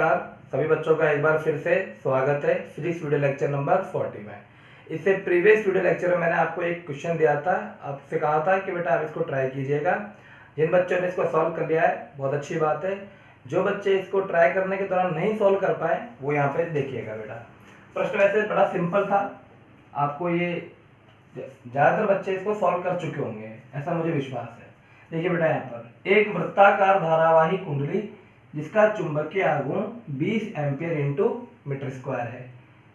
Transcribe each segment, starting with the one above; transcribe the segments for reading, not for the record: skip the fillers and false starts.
सभी बच्चों का एक बार फिर से स्वागत है फिजिक्स वीडियो लेक्चर नंबर 40 में। इससे प्रीवियस वीडियो लेक्चर में मैंने आपको एक क्वेश्चन दिया था, आपसे कहा था कि बेटा आप इसको ट्राई कीजिएगा। जिन बच्चों ने इसको सॉल्व कर लिया है बहुत अच्छी बात है। जो बच्चे इसको ट्राई करने के दौरान नहीं सॉल्व कर पाए वो यहाँ पे देखिएगा। बेटा प्रश्न वैसे बड़ा सिंपल था, आपको ये ज़्यादातर बच्चे इसको सॉल्व कर चुके होंगे ऐसा मुझे विश्वास है। देखिए बेटा, यहाँ पर एक वृत्ताकार धारावाही कुंडली जिसका चुंबकीय आघूर्ण 20 एम्पियर इंटू मीटर स्क्वायर है,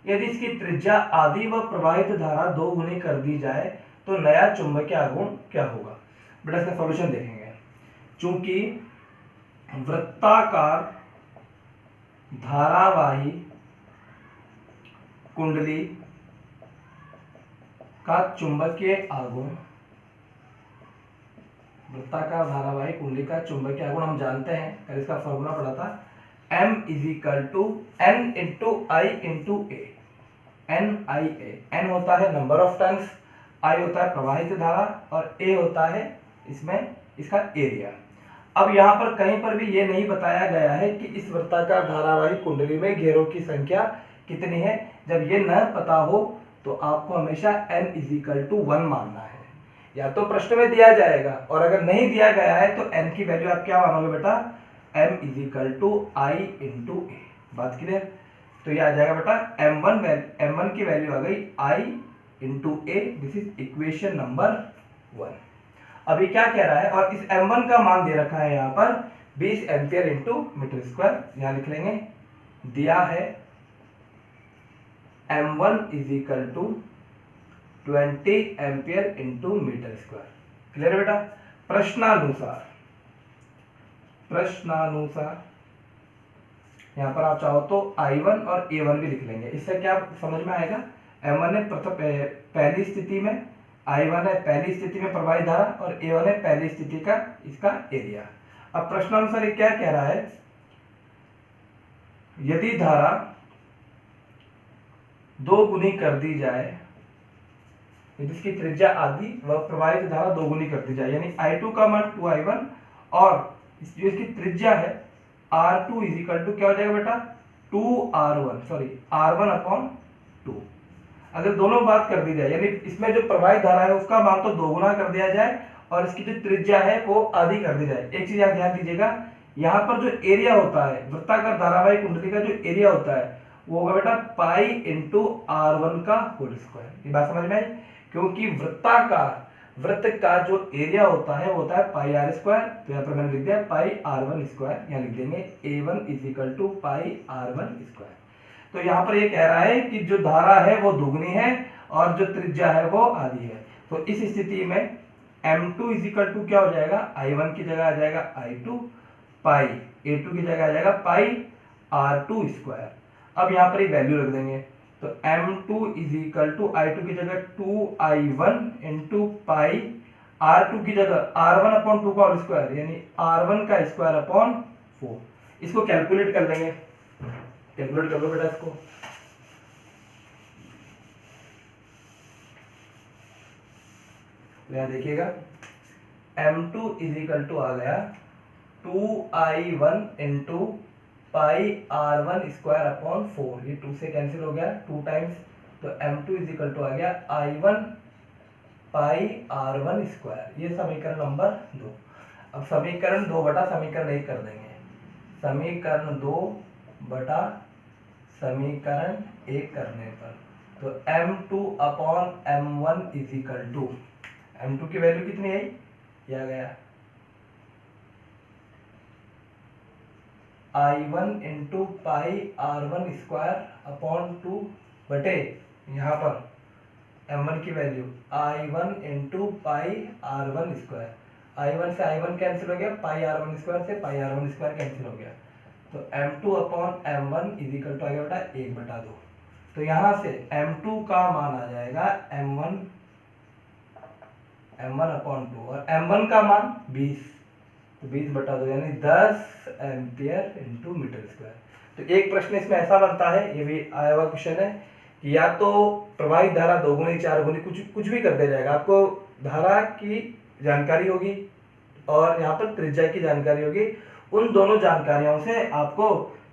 यदि इसकी त्रिज्या आधी व प्रवाहित धारा 2 गुनी कर दी जाए तो नया चुंबकीय आघूर्ण क्या होगा। बेटा इसका सॉल्यूशन देखेंगे। चूंकि वृत्ताकार धारावाही कुंडली का चुंबकीय आघूर्ण, वृत्ताकार धारावाही कुंडली का चुंबकीय आघूर्ण हम जानते हैं, कल इसका फॉर्मूला पढ़ा था, M = N × I × A। NIA, N होता है नंबर ऑफ टर्न्स, I होता है प्रवाहित धारा और A होता है इसमें इसका एरिया। अब यहाँ पर कहीं पर भी ये नहीं बताया गया है कि इस वृत्ताकार धारावाही कुंडली में घेरों की संख्या कितनी है। जब ये न पता हो तो आपको हमेशा N = 1 मानना है। या तो प्रश्न में दिया जाएगा और अगर नहीं दिया गया है तो n की वैल्यू आप क्या मानोगे बेटा, M = I × A। बात क्लियर? तो ये आ जाएगा बेटा m1 की वैल्यू आ गई I × A। This is equation number 1। अभी क्या कह रहा है, और इस m1 का मान दे रखा है यहाँ पर 20 एम्पियर इंटू मीटर स्क्वायर। यहाँ लिख लेंगे, दिया है m1 = 20 ampere into metre square. Clear बेटा? प्रश्नानुसार यहाँ पर आप चाहो तो I1 और A1 भी लिख लेंगे। इससे क्या समझ में आएगा, M1 है पहली स्थिति में, I1 है पहली स्थिति में प्रवाहित धारा और A1 है पहली स्थिति का इसका एरिया। अब प्रश्नानुसार ये क्या कह रहा है, यदि धारा 2 गुनी कर दी जाए, इसकी त्रिज्या आधी व प्रवाहित धारा 2 गुनी कर दी जाए, यानी I2 का मान 2I1 और जो इसकी त्रिज्या है R2 = क्या हो जाएगा बेटा, R1/2। अगर दोनों बात कर दी जाए, यानी इसमें जो प्रवाहित धारा है उसका मान तो 2 गुना कर दिया जाए और इसकी जो त्रिज्या है वो आधी कर दी जाए। एक चीज यहाँ ध्यान दीजिएगा, यहाँ पर जो एरिया होता है वृत्ताकार धारावाही कुंडली का, जो एरिया होता है वो होगा बेटा पाई × R1 का होल स्क्वायर। ये बात समझ में आई? क्योंकि वृत्त का जो एरिया होता है वो होता है πr²। तो यहाँ पर मैंने लिख दिया πr1²। यहाँ लिख देंगे A1 = πr1²। तो यहाँ पर ये कह रहा है कि जो धारा है वो दुगनी है और जो त्रिज्या है वो आधी है। तो इस स्थिति में M2 = क्या हो जाएगा, I1 की जगह आ जाएगा I2, पाई A2 की जगह आ जाएगा πr2²। अब यहाँ पर एक वैल्यू रख देंगे, तो M2 = I2 की जगह 2I1 × पाई, R2 की जगह R1/2 का होल स्क्वायर, यानी R1 का स्क्वायर अपॉन 4। इसको कैलकुलेट कर लेंगे। कैलकुलेट कर लो बेटा इसको। यहाँ देखिएगा, M2 = आ गया 2I1 × पाई R1²/4। ये 2 से कैंसिल हो गया, 2 टाइम्स, तो M2 = आ गया I1 पाई R1²। ये समीकरण नंबर 2। अब समीकरण 2 बटा समीकरण 1 कर देंगे। समीकरण 2 बटा समीकरण 1 करने पर तो M2/M1 = M2 की वैल्यू कितनी आई, ये आ गया I1 × पाई R1²/2 बटे यहाँ पर M1 की वैल्यू I1 × पाई R1²। I1 से I1 कैंसिल हो गया, पाई R1² से पाई R1² कैंसिल हो गया, तो M2/M1 = आ गया बेटा 1/2। तो यहाँ से M2 का मान आ जाएगा M1/2 और M1 का मान 20, तो 20/2 यानी 10 एम्पियर इंटू मीटर स्क्वायर। तो एक प्रश्न इसमें ऐसा बनता है, ये भी आया हुआ क्वेश्चन है, कि या तो प्रवाहित धारा 2 गुनी 4 गुनी कुछ भी कर दिया जाएगा। आपको धारा की जानकारी होगी और यहाँ पर त्रिज्या की जानकारी होगी। उन दोनों जानकारियों से आपको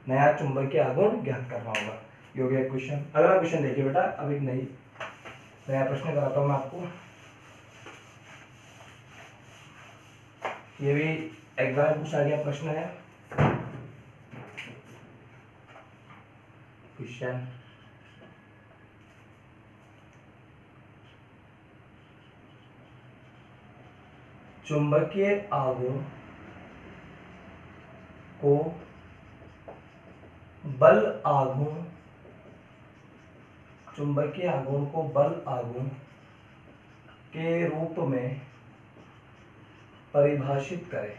नया चुंबकीय आघूर्ण ज्ञात करना होगा। ये हो गया क्वेश्चन। अगला क्वेश्चन देखिए बेटा, अब एक नया प्रश्न कराता हूँ मैं आपको। ये भी एग्जाम में पूछा गया प्रश्न है। क्वेश्चन चुंबकीय आघूर्ण को बल आघूर्ण, चुंबकीय आघूर्ण को बल आघूर्ण के रूप में परिभाषित करें।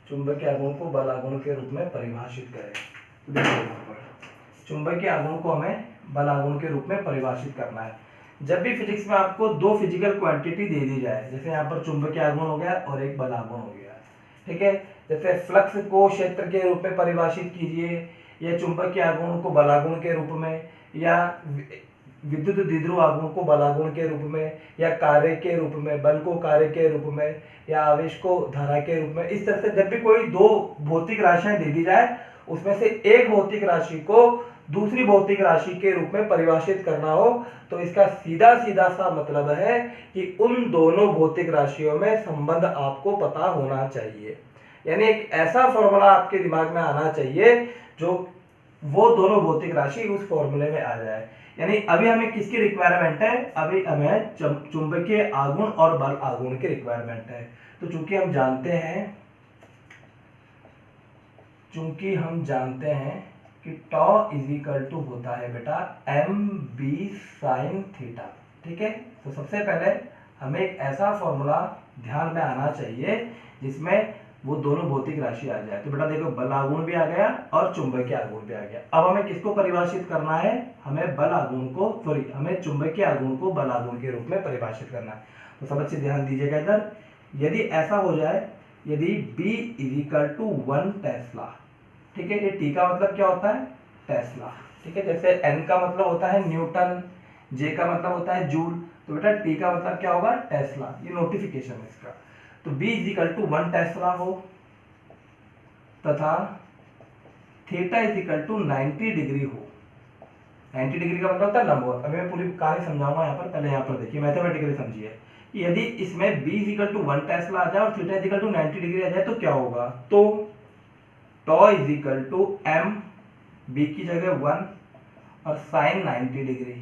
चुंबकीय आघूर्ण को बल आघूर्ण के रूप में परिभाषित करें। तो देखिए, चुंबकीय आघूर्ण को हमें बल आघूर्ण के रूप में परिभाषित करना है। जब भी फिजिक्स में आपको दो फिजिकल क्वांटिटी दे दी जाए, जैसे यहाँ पर चुंबकीय आघूर्ण हो गया और एक बल आघूर्ण हो गया, ठीक है। जैसे फ्लक्स को क्षेत्र के रूप में परिभाषित कीजिए, या चुंबकीय आघूर्ण को बल आघूर्ण के रूप में, या विद्युत द्विध्रुव आघूर्ण को बल आघूर्ण के रूप में, या कार्य के रूप में, बल को कार्य के रूप में, या आवेश को धारा के रूप में। इस तरह से जब भी कोई दो भौतिक राशियां दे दी जाए, उसमें से एक भौतिक राशि को दूसरी भौतिक राशि के रूप में परिभाषित करना हो, तो इसका सीधा सीधा सा मतलब है कि उन दोनों भौतिक राशियों में संबंध आपको पता होना चाहिए। यानी एक ऐसा फॉर्मूला आपके दिमाग में आना चाहिए जो वो दोनों भौतिक राशि उस फॉर्मूले में आ जाए। यानी अभी हमें किसकी रिक्वायरमेंट है? अभी हमें चुंबकीय आघूर्ण और बल आघूर्ण की रिक्वायरमेंट है। तो चूंकि हम जानते हैं कि टॉ इज इक्वल टू होता है बेटा mb sin थीटा, ठीक है। तो सबसे पहले हमें एक ऐसा फॉर्मूला ध्यान में आना चाहिए जिसमें वो दोनों भौतिक राशि आ जाए। तो बेटा देखो, बल आघूर्ण भी आ गया और चुंबकीय आघूर्ण भी आ गया। अब हमें किसको परिभाषित करना है? हमें चुंबकीय आघूर्ण को बल आघूर्ण के रूप में परिभाषित करना है। तो सब अच्छे ध्यान दीजिएगा इधर। यदि ऐसा हो जाए, यदि b is equal to 1 tesla, ठीक है। ये टी का मतलब क्या होता है? टेस्ला, ठीक है। जैसे एन का मतलब होता है न्यूटन, जे का मतलब होता है जूल, तो बेटा टी का मतलब क्या होगा? टेस्ला। ये नोटिफिकेशन है इसका। तो b is equal to 1 tesla हो तथा theta is equal to 90 degree हो। 90 डिग्री का मतलब होता है लंबवत। अभी मैं पूरी कहानी समझाऊंगा यहाँ पर, पहले यहाँ पर देखिए, मैथमेटिकली समझिए। यदि इसमें b is equal to 1 tesla आ जाए और theta is equal to 90 degree आ जाए तो क्या होगा? तो tau is equal to m, b की जगह 1 और साइन 90 डिग्री।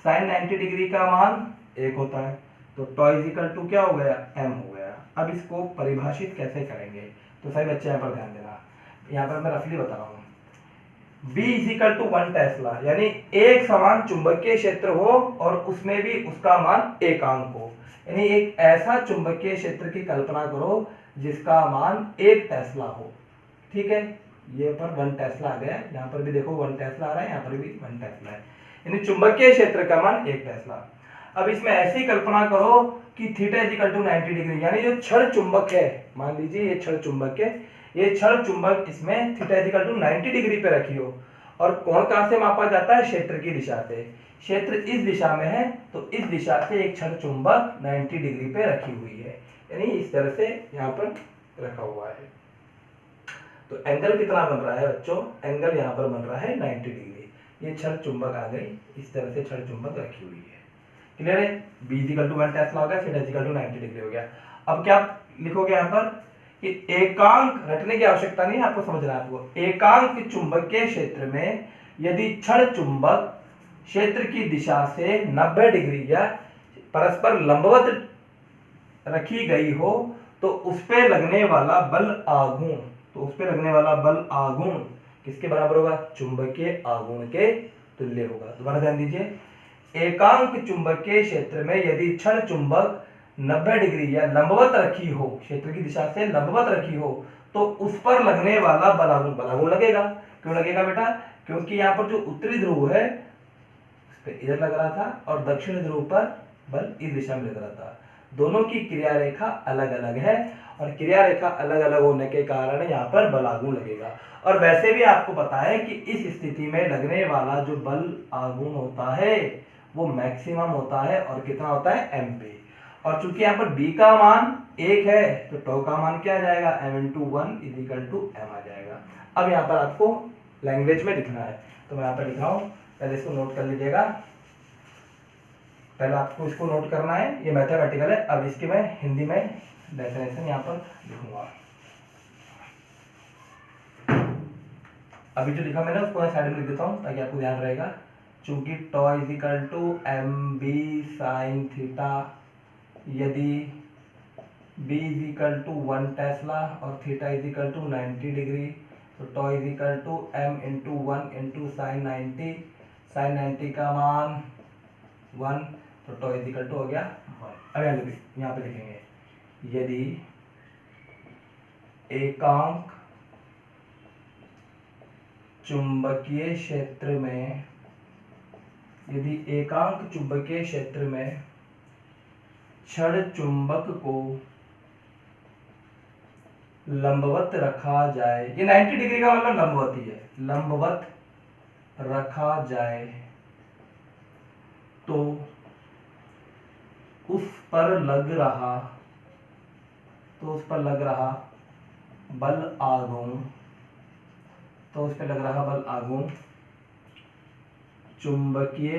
साइन 90 डिग्री का मान 1 होता है, तो टॉ इज इक्वल टू क्या हो गया? m हो गया। अब इसको परिभाषित कैसे करेंगे? तो सही बच्चे यहाँ पर ध्यान देना, यहाँ पर मैं रफली बता रहा हूँ। b is equal to 1 tesla, यानी एक समान चुंबकीय क्षेत्र हो और उसमें भी उसका मान एकांक हो। यानी एक ऐसा चुंबकीय क्षेत्र की कल्पना करो जिसका मान 1 टेस्ला हो, ठीक है। ये पर 1 टेस्ला आ गया, यहाँ पर भी देखो 1 टेस्ला आ रहा है, यहाँ पर भी 1 टेस्ला है, यानी चुंबकीय क्षेत्र का मान 1 टेस्ला। अब इसमें ऐसी कल्पना करो कि theta is equal to 90 degree, यानी जो क्षण चुंबक है, मान लीजिए ये क्षण चुंबक है, ये क्षण चुंबक इसमें theta is equal to 90 degree पे रखी हो, और कोण कहां से मापा जाता है? क्षेत्र की दिशा से। क्षेत्र इस दिशा में है, तो इस दिशा से एक क्षण चुंबक 90 डिग्री पे रखी हुई है, यानी इस तरह से यहाँ पर रखा हुआ है। तो एंगल कितना बन रहा है बच्चों? एंगल यहाँ पर बन रहा है 90 डिग्री। ये क्षण चुंबक आ गई, इस तरह से क्षण चुंबक रखी हुई है। क्लियर है? b इक्वल टू 1 टेस्ला हो गया, थीटा इक्वल टू 90 डिग्री हो गया। अब क्या लिखोगे यहाँ पर कि एकांक, रटने की आवश्यकता नहीं है, आपको समझना है। आपको एकांक चुंबकीय क्षेत्र में यदि क्षण चुंबक क्षेत्र की दिशा से 90 डिग्री या परस्पर लंबवत रखी गई हो, तो उस पे लगने वाला बल आघूर्ण, किसके बराबर होगा? चुंबकीय आघूर्ण के तुल्य होगा। दोबारा ध्यान दीजिए, एकांक चुंबकीय क्षेत्र में यदि क्षण चुंबक 90 डिग्री या लंबवत रखी हो, क्षेत्र की दिशा से लंबवत रखी हो, तो उस पर लगने वाला बल आघूर्ण लगेगा। क्यों लगेगा बेटा? क्योंकि यहाँ पर जो उत्तरी ध्रुव है उस पर इधर लग रहा था और दक्षिण ध्रुव पर बल इस दिशा में लग रहा था। दोनों की क्रिया रेखा अलग अलग है, और क्रिया रेखा अलग अलग होने के कारण यहाँ पर बल आघूर्ण लगेगा। और वैसे भी आपको पता है कि इस स्थिति में लगने वाला जो बल आघूर्ण होता है वो मैक्सिमम होता है, और कितना होता है? m पे। और चूंकि यहाँ पर b का मान 1 है तो टॉ का मान क्या आ जाएगा, m/1 m आ जाएगा। अब यहाँ पर आपको लैंग्वेज में लिखना है, तो मैं यहाँ पर लिख रहा हूँ, पहले इसको नोट कर लीजिएगा। पहले आपको इसको नोट करना है, ये मैथमेटिकल है। अब इसके मैं हिंदी में डेफिनेशन यहाँ पर लिखूंगा। अभी जो लिखा मैंने उसको मैं साइड में लिख देता हूँ ताकि आपको ध्यान रहेगा। चूंकि tau is equal to mb sin theta, यदि b is equal to 1 tesla और theta is equal to 90 degree, तो tau is equal to m into 1 into sine 90, sine 90 का मान 1, तो टॉ इज इक्वल टू हो गया 1। अब यहाँ पे लिखेंगे, यदि एकांक चुंबकीय क्षेत्र में, यदि एकांक चुंबकीय क्षेत्र में क्षण चुंबक को लंबवत रखा जाए, ये 90 डिग्री का मतलब लंबवत ही है, लंबवत रखा जाए तो उस पर लग रहा बल आघूर्ण, तो उस पर लग रहा बल आघूर्ण चुंबकीय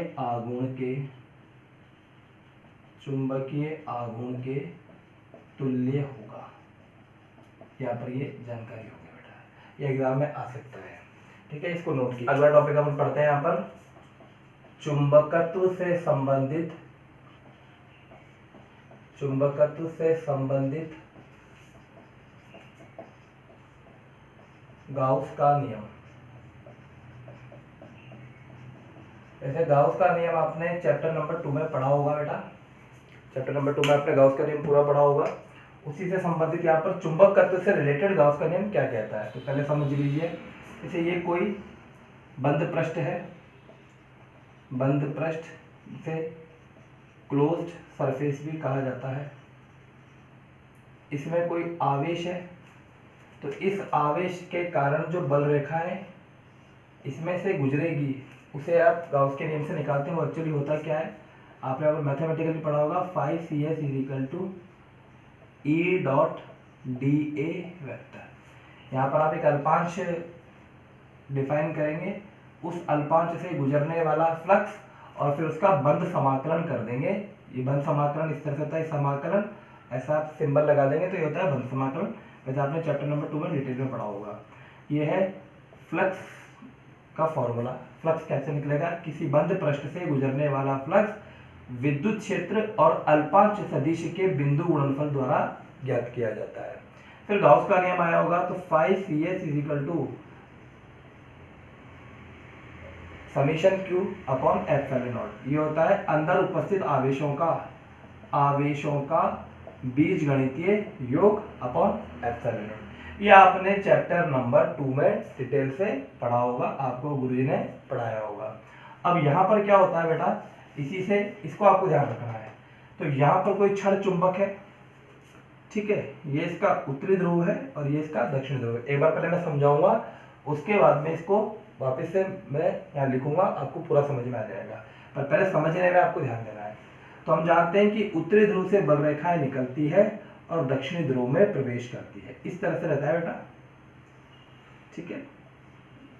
आघूर्ण के तुल्य होगा। यहाँ पर ये जानकारी होगी बेटा, ये एग्जाम में आ सकता है, ठीक है, इसको नोट कीजिए। अगला टॉपिक अपन पढ़ते हैं यहाँ पर, चुंबकत्व से संबंधित गाउस का नियम। ऐसे गाउस का नियम आपने चैप्टर नंबर 2 में पढ़ा होगा बेटा, चैप्टर नंबर 2 में आपने गाउस का नियम पूरा पढ़ा होगा। उसी से संबंधित यहाँ पर चुंबकत्व से रिलेटेड गाउस का नियम क्या कहता है, तो पहले समझ लीजिए। जैसे ये कोई बंद पृष्ठ है, बंद पृष्ठ से क्लोज्ड सरफेस भी कहा जाता है। इसमें कोई आवेश है, तो इस आवेश के कारण जो बल रेखा है इसमें से गुजरेगी, उसे आप गाउस के नियम से निकालते हैं। वो एक्चुअली होता क्या है, आपने अगर मैथमेटिकली पढ़ा होगा, 5CS is equal to E dot dA vector. यहाँ पर आप एक अल्पांश डिफाइन करेंगे, उस अल्पांश से गुजरने वाला फ्लक्स और फिर उसका बंद समाकलन कर देंगे। ये बंद समाकलन इस तरह से होता है, समाकलन ऐसा आप सिंबल लगा देंगे तो ये होता है बंद समाकलन। वैसे आपने चैप्टर नंबर 2 में डिटेल में पढ़ा होगा। ये है फ्लक्स का फॉर्मूला। फ्लक्स कैसे निकलेगा, किसी बंद पृष्ठ से गुजरने वाला फ्लक्स विद्युत क्षेत्र और अल्पांश सदिश के बिंदु गुणनफल द्वारा ज्ञात किया जाता है। फिर गाउस का नियम आया होगा, तो 5CS is equal to summation Q upon epsilon naught. ये होता है अंदर उपस्थित आवेशों का बीजगणितीय योग अपॉन एप्सिलॉन नॉट। ये आपने चैप्टर नंबर 2 में डिटेल से पढ़ा होगा, आपको गुरुजी ने पढ़ाया होगा। अब यहाँ पर क्या होता है बेटा, इसी से इसको आपको ध्यान रखना है। तो यहाँ पर कोई क्षण चुंबक है, ठीक है, ये इसका उत्तरी ध्रुव है और ये इसका दक्षिण ध्रुव है। एक बार पहले मैं समझाऊंगा, उसके बाद में इसको वापस से मैं यहाँ लिखूंगा, आपको पूरा समझ में आ जाएगा, पर पहले समझने में आपको ध्यान देना है। तो हम जानते हैं कि उत्तरी ध्रुव से बल रेखाएं निकलती है और दक्षिणी ध्रुव में प्रवेश करती है, इस तरह से रहता है बेटा, ठीक है।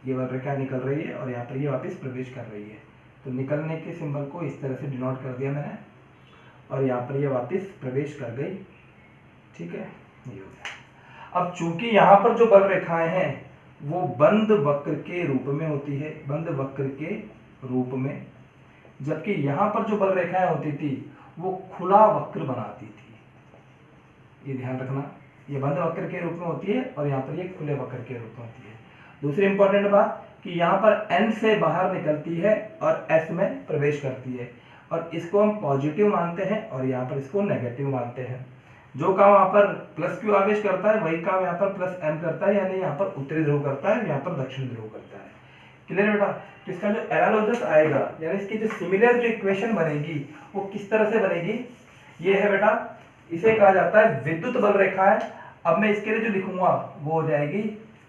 ये बल रेखा निकल रही है और यहाँ पर ये वापस प्रवेश कर रही है, तो निकलने के सिंबल को इस तरह से डिनोट कर दिया मैंने, और यहाँ पर ये वापस प्रवेश कर गई, ठीक है, ये हो गया। अब चूंकि यहाँ पर जो बल रेखाएं हैं वो बंद वक्र के रूप में होती है, बंद वक्र के रूप में, जबकि यहाँ पर जो बल रेखाएं होती थी वो खुला वक्र बनाती थी। ये ध्यान रखना, ये बंद वक्र के रूप में होती है और यहाँ पर ये खुले वक्र के रूप में होती है। दूसरी इंपॉर्टेंट बात कि यहाँ पर N से बाहर निकलती है और S में प्रवेश करती है, और इसको हम पॉजिटिव मानते हैं और यहाँ पर इसको नेगेटिव मानते हैं। जो काम वहाँ पर प्लस Q आवेश करता है वही काम यहाँ पर प्लस M करता है, यानी यहाँ पर उत्तरी ध्रुव करता है, यहाँ पर दक्षिण ध्रुव करता है। क्लियर बेटा। तो इसका जो एनालॉगस आएगा, यानी इसकी जो सिमिलर जो इक्वेशन बनेगी वो किस तरह से बनेगी, ये है बेटा, इसे कहा जाता है विद्युत बल रेखा है। अब मैं इसके लिए जो लिखूंगा वो हो जाएगी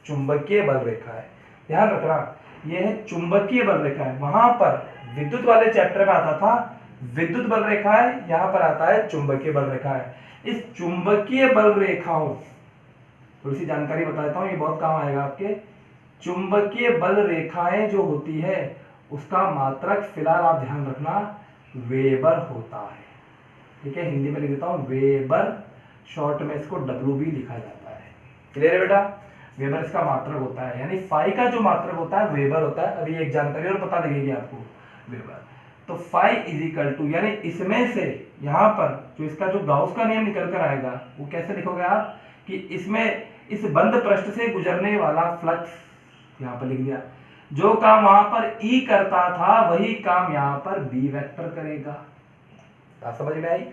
चुंबकीय बल रेखा है। ध्यान रखना, ये है चुंबकीय बल रेखा है। वहां पर विद्युत वाले चैप्टर में आता था विद्युत बल रेखा है, यहाँ पर आता है चुंबकीय बल रेखा है। इस चुंबकीय बल रेखाओं, थोड़ी सी जानकारी बता देता हूँ, ये बहुत काम आएगा आपके। चुंबकीय बल रेखाएं जो होती है उसका मात्रक फिलहाल आप ध्यान रखना वेबर होता है, ठीक है। हिंदी में लिख देता हूँ वेबर, शॉर्ट में इसको डब्ल्यू भी लिखा जाता है। क्लियर है बेटा? वेबर इसका मात्रक होता है, यानी फाई का जो मात्रक होता है वेबर होता है। अभी एक जानकारी और पता लगेगी आपको, वेबर। तो फाई इज इक्वल टू, यानी इसमें से यहाँ पर जो इसका जो गाउस का नियम निकल कर आएगा वो कैसे लिखोगे आप, कि इसमें इस बंद पृष्ठ से गुजरने वाला फ्लक्स, यहाँ पर लिख दिया, जो काम वहां पर ई करता था वही काम यहाँ पर बी वेक्टर करेगा। बात समझ में आई?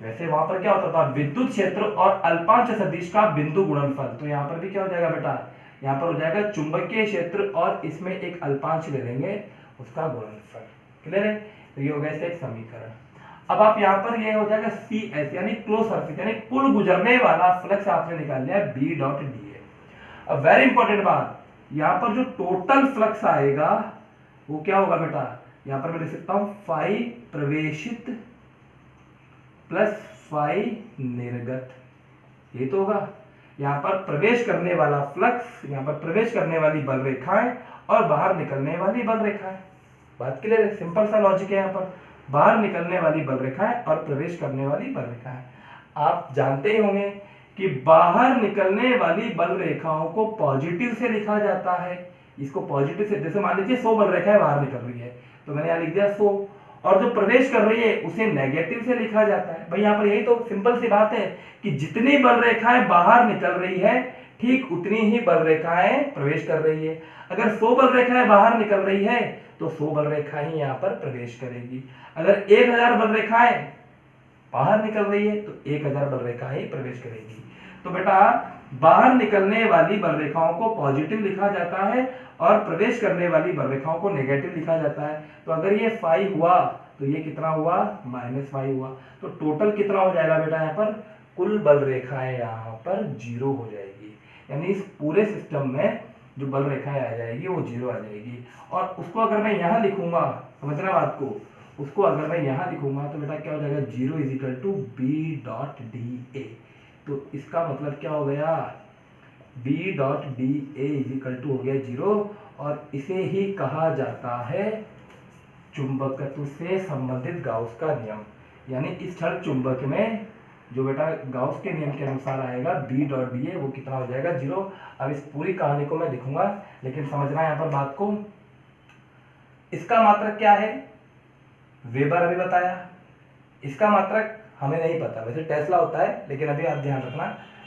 वैसे वहां पर क्या होता था, विद्युत क्षेत्र और अल्पांश सदिश का बिंदु गुणनफल, तो यहाँ पर भी क्या हो जाएगा बेटा, यहाँ पर हो जाएगा चुंबकीय क्षेत्र और इसमें एक अल्पांश ले लेंगे उसका गुणनफल। क्लियर है? तो ये हो गया इसका एक समीकरण। अब आप यहाँ पर ये हो जाएगा सी एस, यानी क्लोज सरफेस, यानी कुल गुजरने वाला फ्लक्स आपने निकाल लिया बी डॉट डी ए। अब वेरी इंपॉर्टेंट बात, यहाँ पर जो टोटल फ्लक्स आएगा वो क्या होगा बेटा, यहाँ पर मैं लिख सकता हूं फाई प्रवेशित प्लस फाई निर्गत, ये तो होगा। यहाँ पर प्रवेश करने वाला फ्लक्स, यहाँ पर प्रवेश करने वाली बल रेखाएं और बाहर निकलने वाली बल रेखाएं। बात क्लियर है? सिंपल सा लॉजिक है यहाँ पर, बाहर निकलने वाली बल रेखाएं और प्रवेश करने वाली बल रेखाएं। आप जानते ही होंगे कि बाहर निकलने वाली बल रेखाओं को पॉजिटिव से लिखा जाता है। इसको पॉजिटिव से, जैसे मान लीजिए 100 बल रेखाएं बाहर निकल रही है तो मैंने यहाँ लिख दिया 100, और जो प्रवेश कर रही है उसे नेगेटिव से लिखा जाता है। भाई यहाँ पर यही तो सिंपल सी बात है कि जितनी बल रेखाएं बाहर निकल रही है ठीक उतनी ही बल रेखाएं प्रवेश कर रही है। अगर 100 बल रेखाएं बाहर निकल रही है तो 100 बल रेखा ही यहाँ पर प्रवेश करेगी। अगर 1000 बल रेखाएं बाहर निकल रही है तो 1000 बल रेखा ही प्रवेश करेगी। तो बेटा बाहर निकलने वाली बल रेखाओं को पॉजिटिव लिखा जाता है और प्रवेश करने वाली बल रेखाओं को नेगेटिव लिखा जाता है। तो अगर ये फाई हुआ तो ये कितना हुआ, माइनस फाई हुआ। तो टोटल कितना हो जाएगा बेटा, यहाँ पर कुल बल रेखाएं यहाँ पर 0 हो जाएगी, यानी इस पूरे सिस्टम में जो बल रेखाएं आ जाएगी वो 0 आ जाएगी। और उसको अगर मैं यहाँ लिखूंगा, समझना बात को, उसको अगर मैं यहाँ लिखूंगा तो बेटा क्या हो जाएगा, 0 is equal to B dot D A. तो इसका मतलब क्या हो गया, B dot D A is equal to हो गया 0, और इसे ही कहा जाता है चुंबकत्व से संबंधित गाउस का नियम। यानी इस क्षण चुंबक में जो बेटा गाउस के नियम के अनुसार आएगा बी डॉट डी ए वो कितना हो जाएगा, 0। अब इस पूरी कहानी को मैं लिखूंगा, लेकिन समझना यहाँ पर बात को। इसका मात्रक क्या है, वेबर अभी बताया, इसका मात्रक हमें नहीं पता, वैसे टेस्ला होता है, लेकिन अभी आप ध्यान रखना,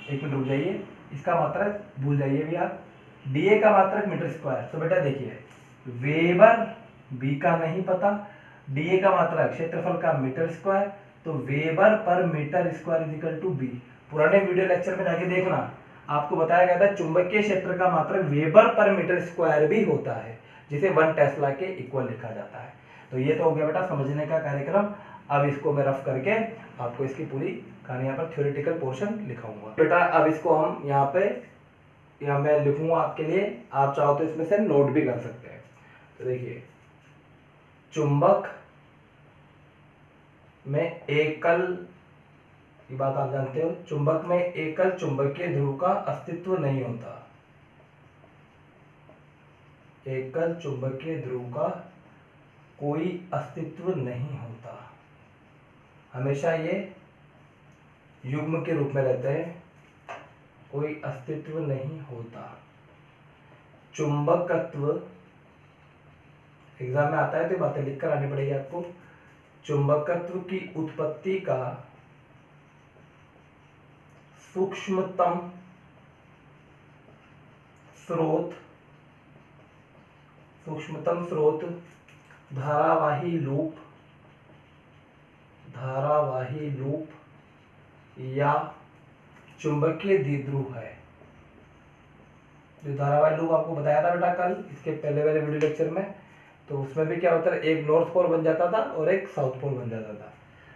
एक मिनट रुक जाइए, इसका मात्रक भूल जाइए भी आप। डीए का मात्रक मीटर स्क्वायर, तो बेटा देखिए वेबर बी का नहीं पता, डीए का मात्रक क्षेत्रफल का मीटर स्क्वायर, तो वेबर पर metre square is equal to B. पुराने वीडियो लेक्चर में जाके देखना, आपको बताया गया था चुंबकीय क्षेत्र का मात्रक वेबर पर मीटर स्क्वायर भी होता है, जिसे 1 टेस्ला के इक्वल लिखा जाता है। तो ये तो हो गया बेटा समझने का कार्यक्रम। अब इसको मैं रफ करके आपको इसकी पूरी कहानी यहाँ पर थ्योरेटिकल पोर्शन लिखाऊंगा बेटा। अब इसको हम यहाँ पे मैं लिखूंगा आपके लिए, आप चाहो तो इसमें से नोट भी कर सकते हैं। तो देखिए चुंबक में एकल, ये बात आप जानते हो, चुंबक में एकल चुंबकीय ध्रुव का अस्तित्व नहीं होता। एकल चुंबकीय ध्रुव का कोई अस्तित्व नहीं होता, हमेशा ये युग्म के रूप में रहते हैं, कोई अस्तित्व नहीं होता। चुंबकत्व एग्जाम में आता है तो बातें लिखकर आनी पड़ेगी आपको। चुंबकत्व की उत्पत्ति का सूक्ष्मतम स्रोत धारावाही लूप या चुंबकीय द्विध्रुव है। जो धारावाही लूप आपको बताया था बेटा कल इसके पहले वाले वीडियो लेक्चर में, तो उसमें भी क्या होता है, एक नॉर्थ पोल बन जाता था और एक साउथ पोल बन जाता था।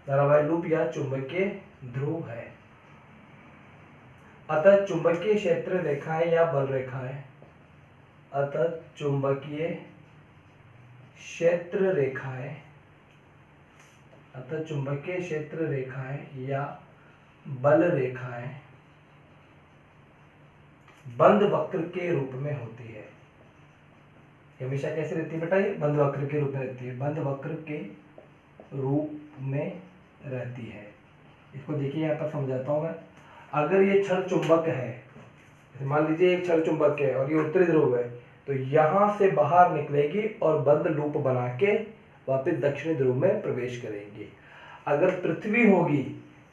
धारावाही लूप या चुंबकीय ध्रुव है। अतः चुंबकीय क्षेत्र रेखाएं या बल रेखाएं, अतः चुंबकीय क्षेत्र रेखाएं अतः चुंबकीय क्षेत्र रेखाएं या बल रेखाएं बंद वक्र के रूप में होती है। हमेशा कैसे रहती है बेटा? ये बंद वक्र के रूप में रहती है, बंद वक्र के रूप में रहती है। इसको देखिए यहाँ पर समझाता हूँ मैं। अगर ये क्षण चुंबक है, मान लीजिए एक क्षण चुंबक है और ये उत्तरी ध्रुव है, तो यहाँ से बाहर निकलेगी और बंद लूप बना के वापस दक्षिणी ध्रुव में प्रवेश करेंगी। अगर पृथ्वी होगी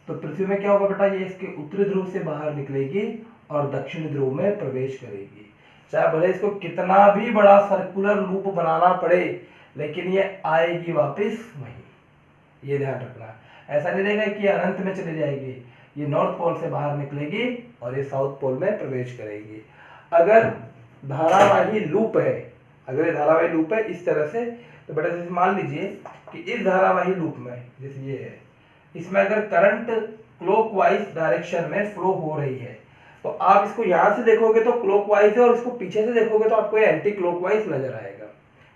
तो पृथ्वी में क्या होगा बेटा? ये इसके उत्तरी ध्रुव से बाहर निकलेगी और दक्षिणी ध्रुव में प्रवेश करेगी। चाहे भले इसको कितना भी बड़ा सर्कुलर लूप बनाना पड़े, लेकिन ये आएगी वापस वहीं। ये ध्यान रखना। ऐसा नहीं रहेगा कि अनंत में चली जाएगी। ये नॉर्थ पोल से बाहर निकलेगी और ये साउथ पोल में प्रवेश करेगी। अगर धारावाही लूप है, अगर ये धारावाही लूप है इस तरह से, तो बेटा जैसे मान लीजिए कि इस धारावाही लूप में, जैसे ये है, इसमें अगर करंट क्लॉकवाइज डायरेक्शन में फ्लो हो रही है, तो आप इसको यहां से देखोगे तो क्लॉकवाइज है और इसको पीछे से देखोगे तो आपको ये एंटी क्लॉकवाइज नजर आएगा।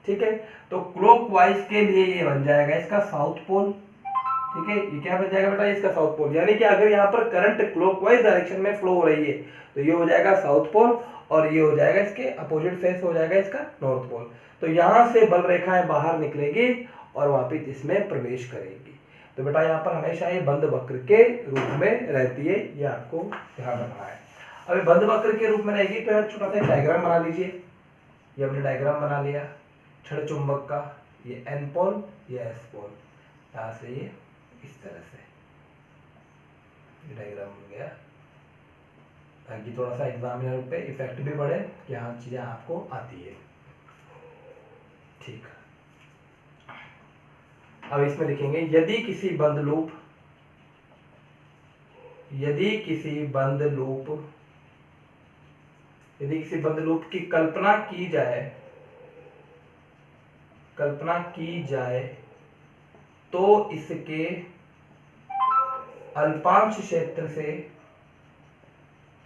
ठीक है, तो क्लॉकवाइज के लिए ये बन जाएगा इसका साउथ पोल। ठीक है, ये क्या बन जाएगा बेटा? इसका साउथ पोल। यानी कि अगर यहाँ पर करंट क्लॉकवाइज डायरेक्शन में फ्लो हो रही है तो ये हो जाएगा साउथ पोल और ये हो जाएगा इसके अपोजिट फेस हो जाएगा इसका नॉर्थ पोल। तो यहाँ से बल रेखाएं बाहर निकलेगी और वापिस इसमें प्रवेश करेगी। तो बेटा यहाँ पर हमेशा ये बंद वक्र के रूप में रहती है, ये आपको ध्यान रखना है। अभी बंद वक्र के रूप में रहेगी तो यार छोटा सा डायग्राम बना लीजिए। ये हमने डायग्राम बना लिया क्षण चुंबक का, ये एन पोल, ये एस पोल, यहाँ से ये इस तरह से डायग्राम बन गया, ताकि थोड़ा सा एग्जामिनर पे इफेक्ट भी पड़े कि हाँ चीजें आपको आती है। ठीक, अब इसमें लिखेंगे यदि किसी बंद लूप की कल्पना की जाए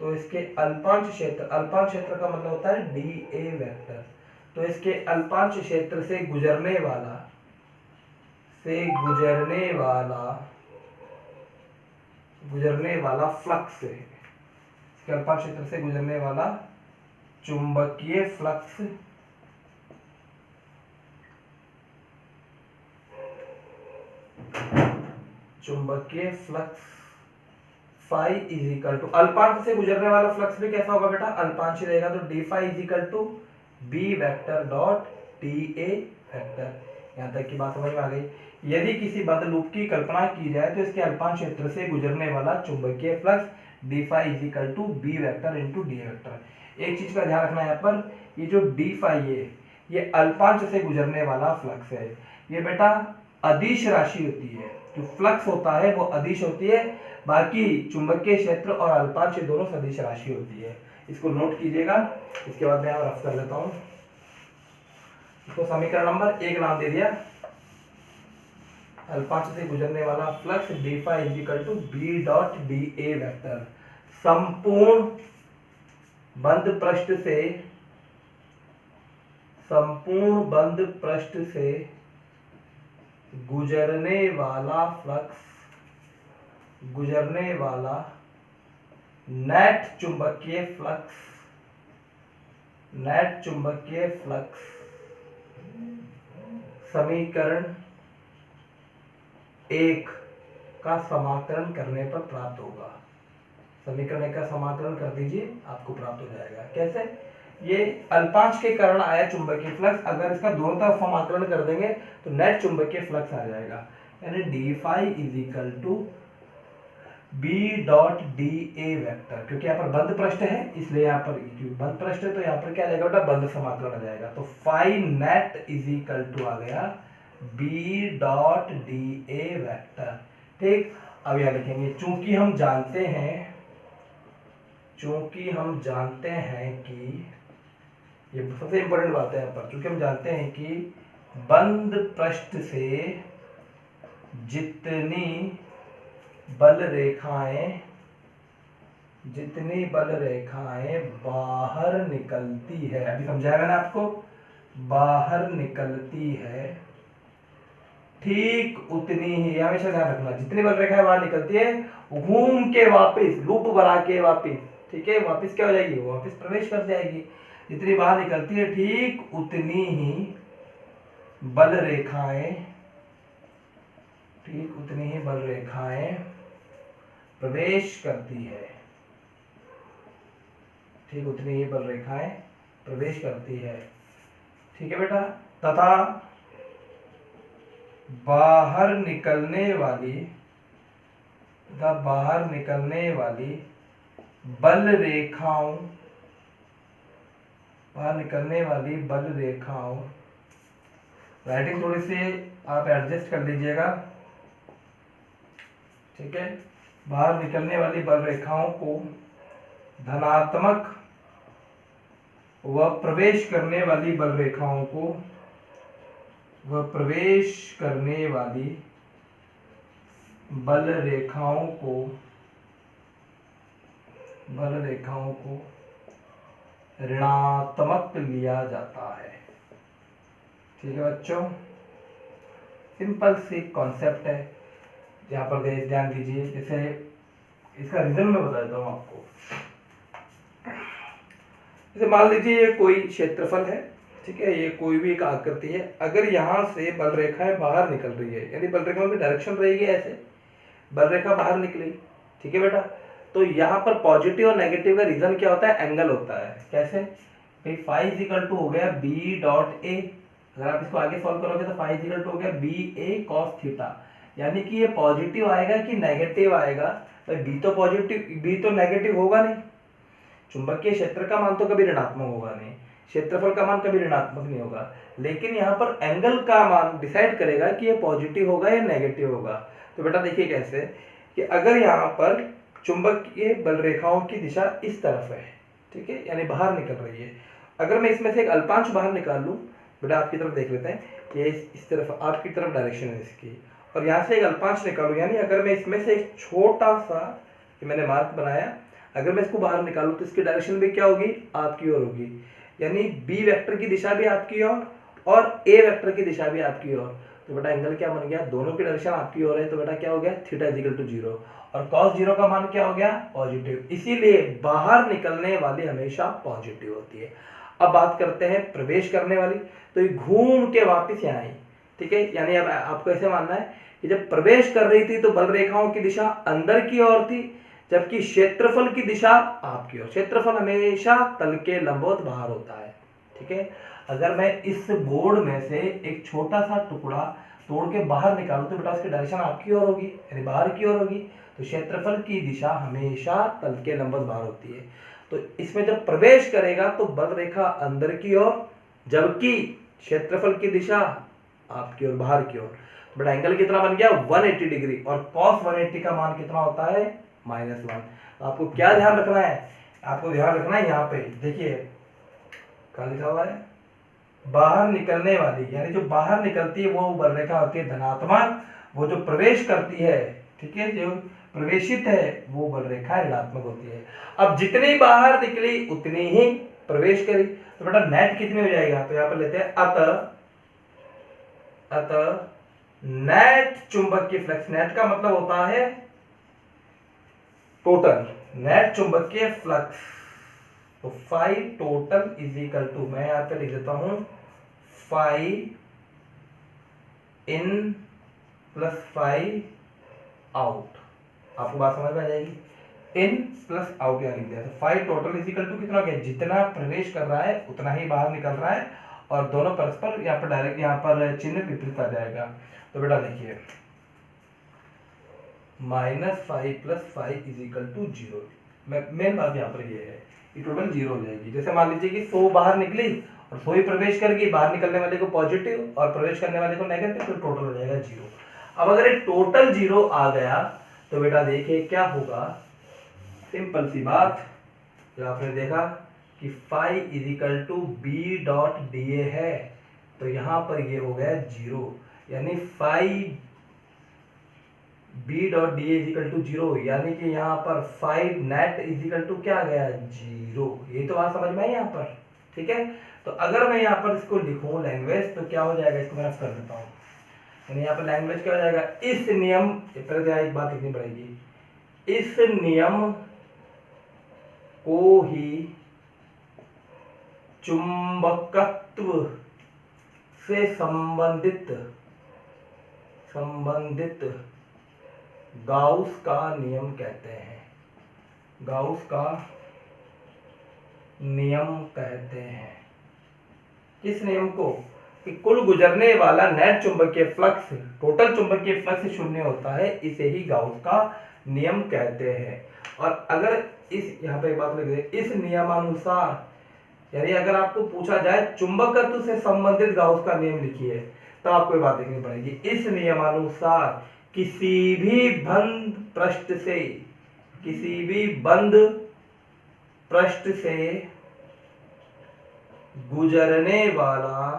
तो इसके अल्पांश क्षेत्र का मतलब होता है dA वेक्टर। तो इसके अल्पांश क्षेत्र से गुजरने वाला फ्लक्स है, इसके अल्पांश क्षेत्र से गुजरने वाला चुंबकीय flux phi is equal to, अल्पांश से गुजरने वाला फ्लक्स भी कैसा होगा बेटा? अल्पांश रहेगा, तो D phi is equal to B vector dot D A vector. यहाँ तक की बात समझ में आ गई। यदि किसी बंद लूप की कल्पना की जाए तो इसके अल्पांश क्षेत्र से गुजरने वाला चुंबकीय flux D phi is equal to B vector into D vector. एक चीज का ध्यान रखना है यहाँ पर, ये जो डी फाई है ये अल्पांश से गुजरने वाला फ्लक्स है। ये बेटा अदिश राशि होती है, जो फ्लक्स होता है वो अदिश होती है, बाकी चुंबकीय क्षेत्र और अल्पांश दोनों सदिश राशि होती है। इसको नोट कीजिएगा। इसके बाद मैं यहाँ रफ कर लेता हूँ। इसको समीकरण नंबर 1 नाम दे दिया, अल्पांश से गुजरने वाला flux D phi is equal to B dot D A vector संपूर्ण बंद पृष्ठ से गुजरने वाला नेट चुंबकीय फ्लक्स समीकरण 1 का समाकलन करने पर प्राप्त होगा। समीकरण 1 का समाकलन कर दीजिए, आपको प्राप्त हो जाएगा। कैसे? ये अल्पांश के कारण आया चुंबकीय फ्लक्स, अगर इसका दोनों तरफ समाकलन कर देंगे तो नेट चुंबकीय फ्लक्स आ जाएगा। यानी D phi is equal to B dot D A vector, क्योंकि यहाँ पर बंद पृष्ठ है इसलिए यहाँ पर बंद पृष्ठ है तो यहाँ पर क्या आ जाएगा बेटा? बंद समाकलन आ जाएगा। तो phi net is equal to आ गया B dot D A vector. ठीक, अब यह लिखेंगे चूंकि हम जानते हैं कि ये सबसे इंपॉर्टेंट बात है यहाँ पर, चूंकि हम जानते हैं कि बंद पृष्ठ से जितनी बल रेखाएं बाहर निकलती है, अभी समझाया मैंने आपको, बाहर निकलती है ठीक उतनी ही, हमेशा ध्यान रखना, जितनी बल रेखा बाहर निकलती है घूम के वापस लूप बना के वापस, ठीक है, वापस क्या हो जाएगी, वापस प्रवेश कर जाएगी। जितनी बाहर निकलती है ठीक उतनी ही बल रेखाएं, ठीक उतनी ही बल रेखाएं प्रवेश करती है, ठीक उतनी ही बल रेखाएं प्रवेश करती है, ठीक है बेटा। तथा बाहर निकलने वाली बल रेखाओं, राइटिंग थोड़ी सी आप एडजस्ट कर लीजिएगा, ठीक है। बाहर निकलने वाली बल रेखाओं को धनात्मक व प्रवेश करने वाली बल रेखाओं को ऋणात्मक लिया जाता है, ठीक है बच्चों। सिंपल सी कॉन्सेप्ट है, यहाँ पर ध्यान दीजिए। जैसे इसका रीजन मैं बता देता हूँ आपको। जैसे मान लीजिए ये कोई क्षेत्रफल है, ठीक है, ये कोई भी एक आकृति है। अगर यहाँ से बल रेखाएं बाहर निकल रही है, यानी बल रेखाओं की डायरेक्शन रहेगी ऐसे, बल रेखा बाहर निकली, ठीक है बेटा, तो यहाँ पर पॉजिटिव और नेगेटिव का रीजन क्या होता है, एंगल होता है। कैसे भाई, फाई इक्वल टू हो गया बी डॉट ए, अगर आप इसको आगे सॉल्व करोगे तो फाई इक्वल टू हो गया बी ए कॉस थीटा, यानी कि ये पॉजिटिव आएगा कि नेगेटिव आएगा, भाई बी तो पॉजिटिव, बी तो नेगेटिव होगा नहीं, चुंबकीय क्षेत्र का मान तो कभी ऋणात्मक होगा नहीं, क्षेत्रफल का मान कभी ऋणात्मक नहीं होगा, लेकिन यहाँ पर एंगल का मान डिसाइड करेगा कि ये पॉजिटिव होगा या नेगेटिव होगा। तो बेटा देखिए कैसे कि अगर यहाँ पर चुंबकीय बल रेखाओं की दिशा इस तरफ है, ठीक है, यानी बाहर निकल रही है। अगर मैं इसमें से एक अल्पांश बाहर निकाल लूँ, बेटा आपकी तरफ देख लेते हैं, ये इस तरफ आपकी तरफ डायरेक्शन है इसकी, और यहाँ से एक अल्पांश निकालूँ, यानी अगर मैं इसमें से एक छोटा सा, कि मैंने मार्क बनाया, अगर मैं इसको बाहर निकालूं तो इसकी डायरेक्शन भी क्या होगी, आपकी ओर होगी, यानी बी वेक्टर की दिशा भी आपकी ओर और ए वेक्टर की दिशा भी आपकी ओर। तो बेटा एंगल क्या बन गया, दोनों की डायरेक्शन आपकी ओर है, तो बेटा क्या हो गया, थीटा इक्वल टू 0, और cos 0 का मान क्या हो गया, पॉजिटिव। इसीलिए बाहर निकलने वाली हमेशा पॉजिटिव होती है। अब बात करते हैं प्रवेश करने वाली, तो ये घूम के वापिस यहाँ आई, ठीक है, यानी अब आपको ऐसे मानना है कि जब प्रवेश कर रही थी तो बल रेखाओं की दिशा अंदर की ओर थी, जबकि क्षेत्रफल की दिशा आपकी ओर। क्षेत्रफल हमेशा तल के लंबवत बाहर होता है, ठीक है। अगर मैं इस बोर्ड में से एक छोटा सा टुकड़ा तोड़ के बाहर निकालूं तो बेटा उसकी डायरेक्शन आपकी ओर होगी, यानी बाहर की ओर होगी, तो क्षेत्रफल की दिशा हमेशा तल के लंबवत बाहर होती है। तो इसमें जब प्रवेश करेगा तो बल रेखा अंदर की ओर, जबकि क्षेत्रफल की दिशा आपकी ओर, बाहर की ओर। बेटा एंगल कितना बन गया, 180 डिग्री, और cos 180 का मान कितना होता है, -1। आपको क्या ध्यान रखना है, आपको ध्यान रखना है यहाँ पे देखिए क्या लिखा हुआ है, बाहर निकलने वाली, यानी जो बाहर निकलती है वो बल रेखा होती है धनात्मक, वो जो प्रवेश करती है, ठीक है, जो प्रवेशित है वो बल रेखा ऋणात्मक होती है। अब जितनी बाहर निकली उतनी ही प्रवेश करी, तो बेटा नेट कितनी हो जाएगा, तो यहाँ पर लेते हैं अतः नेट चुंबकीय फ्लक्स, नेट का मतलब होता है टोटल, नेट चुंबकीय फ्लक्स, तो phi total is equal to, मैं यहां पे लिख देता हूं phi in plus phi out. आपको बात समझ में आ जाएगी, इन प्लस आउट यहाँ लिख दिया, तो phi total is equal to कितना हो गया, जितना प्रवेश कर रहा है उतना ही बाहर निकल रहा है, और दोनों परस्पर यहाँ पर डायरेक्ट यहाँ पर चिन्ह विपरीत आ जाएगा। तो बेटा देखिए -5 + 5 इज इक्वल टू 0, मेन बात यहाँ पर ये है कि टोटल 0 हो जाएगी। जैसे मान लीजिए कि 100 बाहर निकली और 100 ही प्रवेश कर गई, बाहर निकलने वाले को पॉजिटिव और प्रवेश करने वाले को नेगेटिव, तो टोटल हो जाएगा 0। अब अगर ये टोटल 0 आ गया तो बेटा देखिए क्या होगा, सिंपल सी बात, जो आपने देखा कि phi is equal to B dot D A है, तो यहाँ पर ये हो गया 0, यानी phi B dot D A is equal to 0, यानी कि यहाँ पर phi net is equal to क्या आ गया, 0। ये तो बात समझ में आई यहाँ पर, ठीक है। तो अगर मैं यहाँ पर इसको लिखूं लैंग्वेज, तो क्या हो जाएगा, इसको मैं रफ कर देता हूँ। यानी यहाँ पर लैंग्वेज क्या हो जाएगा, इस नियम, पहले एक बात लिखनी पड़ेगी, इस नियम को ही चुंबकत्व से संबंधित गाउस का नियम कहते हैं, गाउस का नियम कहते हैं। किस नियम को, कि कुल गुजरने वाला नेट चुंबकीय फ्लक्स, टोटल चुंबकीय फ्लक्स शून्य होता है, इसे ही गाउस का नियम कहते हैं। और अगर इस, यहाँ पे एक बात लिख दे, इस नियमानुसार, यानी अगर आपको पूछा जाए चुंबकत्व से संबंधित गाउस का नियम लिखिए, तो आपको ये बात देखनी पड़ेगी, इस नियमानुसार किसी भी बंद पृष्ठ से, किसी भी बंद पृष्ठ से गुजरने वाला,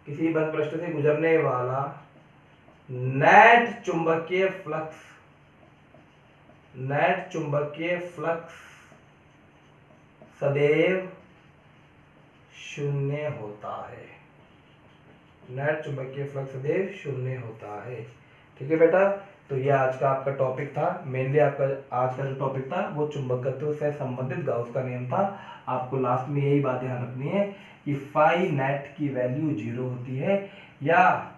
किसी बंद पृष्ठ से गुजरने वाला नेट चुंबकीय फ्लक्स, नेट चुंबकीय फ्लक्स सदैव शून्य होता है, नेट चुंबकीय फ्लक्स सदैव शून्य होता है। ठीक है बेटा, तो ये आज का आपका टॉपिक था, मेनली आपका आज का जो टॉपिक था वो चुंबकत्व से संबंधित गाउस का नियम था। आपको लास्ट में यही बात ध्यान रखनी है कि फाई नेट की वैल्यू 0 होती है, या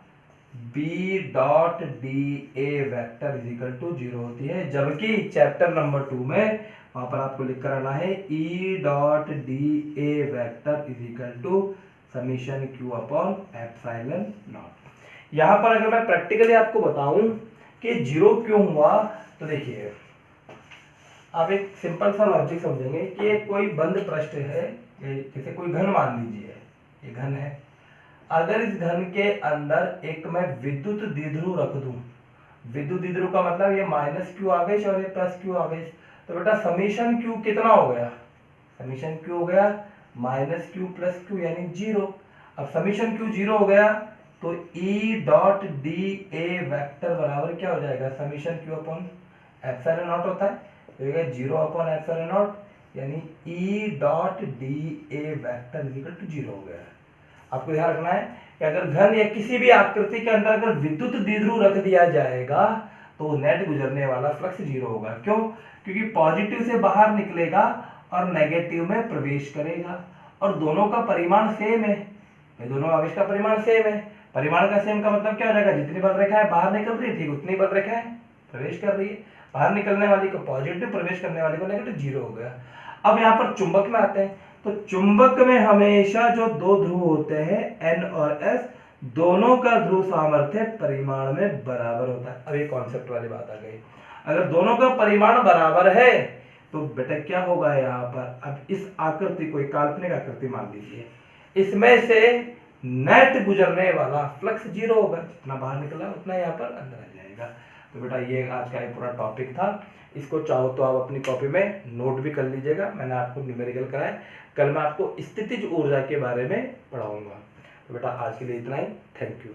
B dot D A vector is equal to 0 होती है, जबकि चैप्टर नंबर 2 में वहां पर आपको लिख कर आना है E dot D A vector is equal to summation Q upon epsilon naught. यहाँ पर अगर मैं प्रैक्टिकली आपको बताऊं कि 0 क्यों हुआ, तो देखिए आप एक सिंपल सा लॉजिक समझेंगे कि कोई बंद पृष्ठ है, जैसे कोई घन मान लीजिए, ये घन है, अगर इस घन के अंदर एक मैं विद्युत द्विध्रुव रख दूं, विद्युत द्विध्रुव का मतलब ये माइनस क्यू आवेश और ये प्लस क्यू आवेश, तो बेटा समीशन क्यू कितना हो गया, समीशन क्यू हो गया माइनस क्यू प्लस क्यू यानी 0। अब समीशन क्यू 0 हो गया तो E dot D A vector बराबर क्या हो जाएगा, summation Q upon epsilon naught होता है, तो 0 अपॉन एप्सिलॉन नॉट, यानी E dot D A vector equal to 0 हो गया। आपको ध्यान रखना है कि अगर घन या किसी भी आकृति के अंदर अगर विद्युत द्विध्रुव रख दिया जाएगा तो नेट गुजरने वाला फ्लक्स 0 होगा। क्यों, क्योंकि पॉजिटिव से बाहर निकलेगा और नेगेटिव में प्रवेश करेगा, और दोनों का परिमाण सेम है, दोनों आवेश का परिमाण सेम है। परिमाण का सेम का मतलब क्या हो जाएगा, जितनी बल रेखा है बाहर निकल रही है ठीक उतनी बल रेखा है प्रवेश कर रही है, बाहर निकलने वाली को पॉजिटिव, प्रवेश करने वाली को नेगेटिव, 0 हो गया। अब यहाँ पर चुंबक में आते हैं, तो चुंबक में हमेशा जो दो ध्रुव होते हैं N और S, दोनों का ध्रुव सामर्थ्य परिमाण में बराबर होता है। अब ये कॉन्सेप्ट वाली बात आ गई, अगर दोनों का परिमाण बराबर है तो बेटा क्या होगा यहाँ पर, अब इस आकृति को एक काल्पनिक आकृति मान लीजिए, इसमें से नेट गुजरने वाला फ्लक्स 0 होगा, जितना बाहर निकला उतना यहाँ पर अंदर आ जाएगा। तो बेटा ये आज का पूरा टॉपिक था, इसको चाहो तो आप अपनी कॉपी में नोट भी कर लीजिएगा, मैंने आपको न्यूमेरिकल कराया, कल मैं आपको स्थितिज ऊर्जा के बारे में पढ़ाऊंगा। तो बेटा आज के लिए इतना ही, थैंक यू।